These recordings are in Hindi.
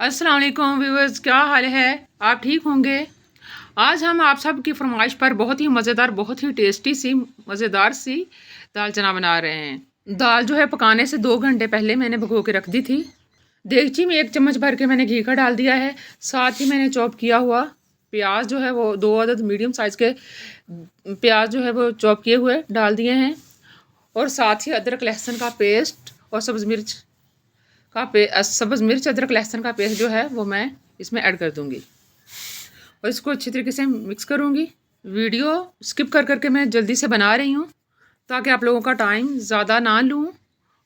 अस्सलाम वालेकुम व्यूअर्स, क्या हाल है? आप ठीक होंगे। आज हम आप सब की फरमाइश पर बहुत ही मज़ेदार, बहुत ही टेस्टी सी मज़ेदार सी दाल चना बना रहे हैं। दाल जो है पकाने से 2 घंटे पहले मैंने भिगो के रख दी थी। देगची में 1 चम्मच भर के मैंने घी का डाल दिया है। साथ ही मैंने चॉप किया हुआ प्याज जो है वो 2 अदद मीडियम साइज़ के प्याज जो है वो चॉप किए हुए डाल दिए हैं। और साथ ही अदरक लहसुन का पेस्ट और सब्ज़ मिर्च अदरक लहसुन का पेस्ट जो है वो मैं इसमें ऐड कर दूंगी और इसको अच्छी तरीके से मिक्स करूंगी। वीडियो स्किप कर करके मैं जल्दी से बना रही हूँ ताकि आप लोगों का टाइम ज़्यादा ना लूँ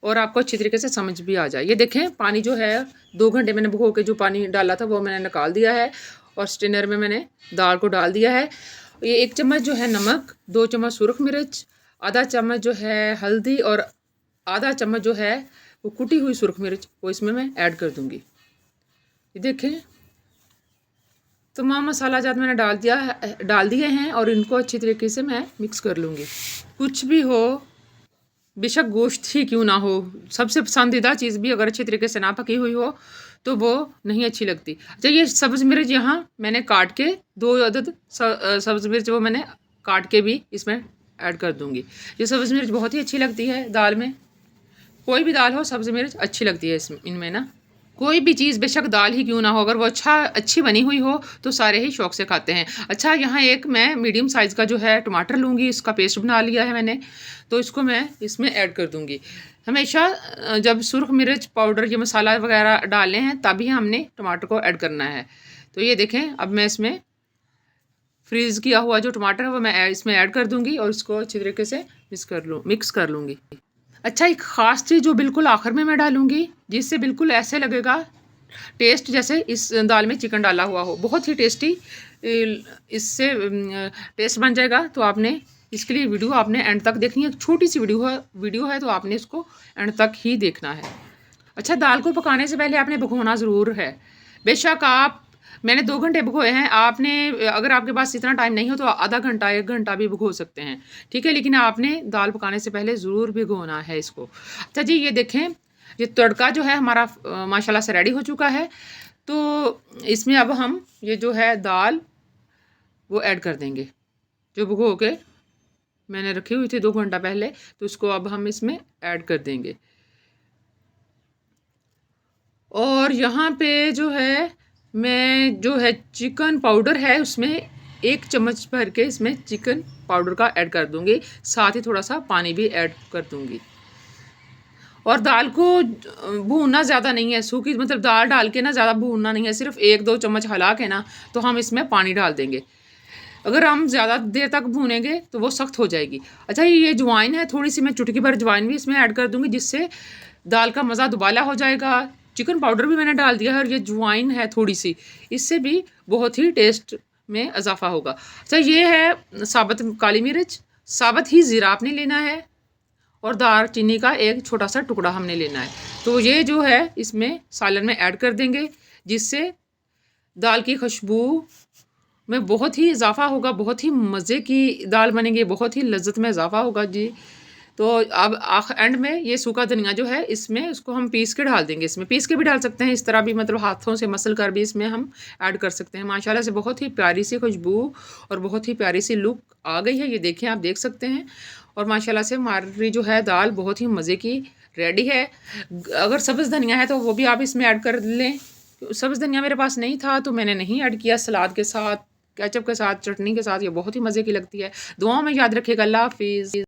और आपको अच्छी तरीके से समझ भी आ जाए। ये देखें, पानी जो है 2 घंटे मैंने भिगो के जो पानी डाला था वो मैंने निकाल दिया है और स्टेनर में मैंने दाल को डाल दिया है। ये 1 चम्मच जो है नमक, 2 चम्मच सुरख मिर्च, आधा चम्मच जो है हल्दी और आधा चम्मच जो है वो कुटी हुई सुरख मिर्च वो इसमें मैं ऐड कर दूंगी। ये देखें, तमाम मसाला जात मैंने डाल दिए हैं और इनको अच्छी तरीके से मैं मिक्स कर लूँगी। कुछ भी हो, बेशक गोश्त ही क्यों ना हो, सबसे पसंदीदा चीज़ भी अगर अच्छी तरीके से ना पकी हुई हो तो वो नहीं अच्छी लगती। अच्छा, ये सब्ज़ मिर्च यहाँ मैंने काट के 2 अदद सब्ज़ मिर्च वो मैंने काट के भी इसमें ऐड कर दूँगी। ये सब्ज़ मिर्च बहुत ही अच्छी लगती है दाल में। कोई भी दाल हो, सब्ज़ी मिर्च अच्छी लगती है इनमें ना। कोई भी चीज़ बेशक दाल ही क्यों ना हो, अगर वो अच्छी बनी हुई हो तो सारे ही शौक से खाते हैं। अच्छा, यहाँ एक मैं मीडियम साइज़ का जो है टमाटर लूँगी, इसका पेस्ट बना लिया है मैंने, तो इसको मैं इसमें ऐड कर दूँगी। हमेशा जब सुरख मिर्च पाउडर ये मसाला वगैरह डाले हैं तभी हमने टमाटर को ऐड करना है। तो ये देखें, अब मैं इसमें फ्रीज़ किया हुआ जो टमाटर है वो मैं इसमें ऐड कर दूँगी और इसको अच्छी तरीके से मिक्स कर लूँगी। अच्छा, एक ख़ास चीज़ जो बिल्कुल आखिर में मैं डालूँगी, जिससे बिल्कुल ऐसे लगेगा टेस्ट जैसे इस दाल में चिकन डाला हुआ हो। बहुत ही टेस्टी इससे टेस्ट बन जाएगा। तो आपने इसके लिए वीडियो आपने एंड तक देखनी है। एक छोटी सी वीडियो है तो आपने इसको एंड तक ही देखना है। अच्छा, दाल को पकाने से पहले आपने भिगोना ज़रूर है। बेशक मैंने 2 घंटे भिगोए हैं, आपने अगर आपके पास इतना टाइम नहीं हो तो आधा घंटा 1 घंटा भी भिगो सकते हैं, ठीक है। लेकिन आपने दाल पकाने से पहले ज़रूर भिगोना है इसको। अच्छा जी, ये देखें, ये तड़का जो है हमारा माशाल्लाह से रेडी हो चुका है। तो इसमें अब हम ये जो है दाल वो ऐड कर देंगे जो भिगो के मैंने रखी हुई थी 2 घंटा पहले, तो इसको अब हम इसमें ऐड कर देंगे। और यहाँ पे जो है मैं जो है चिकन पाउडर है उसमें 1 चम्मच भर के इसमें चिकन पाउडर का ऐड कर दूंगी। साथ ही थोड़ा सा पानी भी ऐड कर दूंगी। और दाल को भूनना ज़्यादा नहीं है, सूखी मतलब दाल डाल के ना ज़्यादा भूनना नहीं है, सिर्फ 1-2 चम्मच हिला के ना तो हम इसमें पानी डाल देंगे। अगर हम ज़्यादा देर तक भूनेंगे तो वो सख्त हो जाएगी। अच्छा, ये अजवाइन है, थोड़ी सी मैं चुटकी भर अजवाइन भी इसमें ऐड कर दूंगी, जिससे दाल का मज़ा दुबाला हो जाएगा। चिकन पाउडर भी मैंने डाल दिया है और ये अजवाइन है थोड़ी सी, इससे भी बहुत ही टेस्ट में इजाफा होगा। अच्छा, ये है साबुत काली मिर्च, साबुत ही ज़ीरा आपने लेना है और दालचीनी का एक छोटा सा टुकड़ा हमने लेना है। तो ये जो है इसमें सालन में ऐड कर देंगे, जिससे दाल की खुशबू में बहुत ही इजाफा होगा, बहुत ही मज़े की दाल बनेगी, बहुत ही लज्जत में इजाफा होगा जी। तो अब एंड में ये सूखा धनिया जो है इसमें उसको हम पीस के डाल देंगे। इसमें पीस के भी डाल सकते हैं, इस तरह भी मतलब हाथों से मसल कर भी इसमें हम ऐड कर सकते हैं। माशाल्लाह से बहुत ही प्यारी सी खुशबू और बहुत ही प्यारी सी लुक आ गई है। ये देखें, आप देख सकते हैं। और माशाल्लाह से हमारी जो है दाल बहुत ही मज़े की रेडी है। अगर सब्ज़ धनिया है तो वो भी आप इसमें ऐड कर लें। सब्ज़ धनिया मेरे पास नहीं था तो मैंने नहीं ऐड किया। सलाद के साथ, केचप के साथ, चटनी के साथ ये बहुत ही मज़े की लगती है। दुआओं में याद रखिएगा। अल्लाह हाफिज़।